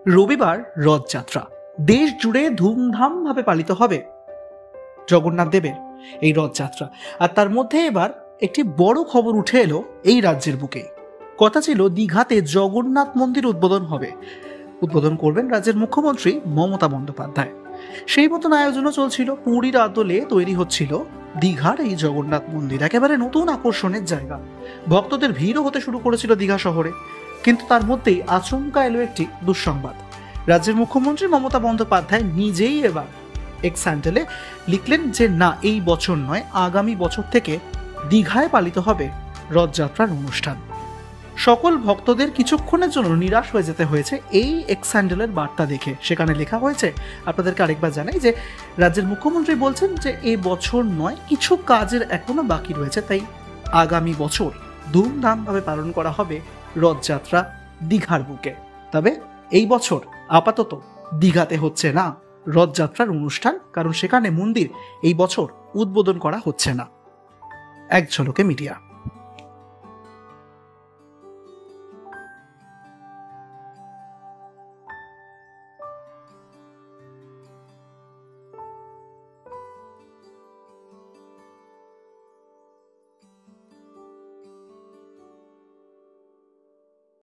রবিবার রথযাত্রা দেশ জুড়ে ধুমধামভাবে পালিত হবে জগন্নাথ দেবের এই রথযাত্রা। আর তার মধ্যে এবার একটি বড় খবর উঠে এলো এই রাজ্যের বুকে। কথা ছিল দীঘাতে জগন্নাথ মন্দির উদ্বোধন হবে। উদ্বোধন করবেন রাজ্যের মুখ্যমন্ত্রী মমতা বন্দ্যোপাধ্যায়। সেই মতন আয়োজনও চলছিল। পুরীর আদলে তৈরি হচ্ছিল দীঘার এই জগন্নাথ মন্দির, একেবারে নতুন আকর্ষণের জায়গা। ভক্তদের ভিড়ও হতে শুরু করেছিল দীঘা শহরে। কিন্তু তার মধ্যেই আচমকা এলো একটি দুঃসংবাদ। রাজ্যের মুখ্যমন্ত্রী মমতা বন্দ্যোপাধ্যায় নিজেই এবার এক্স হ্যান্ডেলে লিখলেন যে না, এই বছর নয়, আগামী বছর থেকে দীঘায় পালিত হবে রথযাত্রার অনুষ্ঠান। সকল ভক্তদের কিছুক্ষণের জন্য নিরাশ হয়ে যেতে হয়েছে এই এক্স হ্যান্ডেলের বার্তা দেখে। সেখানে লেখা হয়েছে, আপনাদেরকে আরেকবার জানাই, যে রাজ্যের মুখ্যমন্ত্রী বলছেন যে এই বছর নয়, কিছু কাজের এখনো বাকি রয়েছে, তাই আগামী বছর ধুমধামভাবে পালন করা হবে রথযাত্রা দীঘার বুকে। তবে এই বছর আপাতত দীঘাতে হচ্ছে না রথযাত্রার অনুষ্ঠান, কারণ সেখানে মন্দির এই বছর উদ্বোধন করা হচ্ছে না। এক ঝলকে মিডিয়া।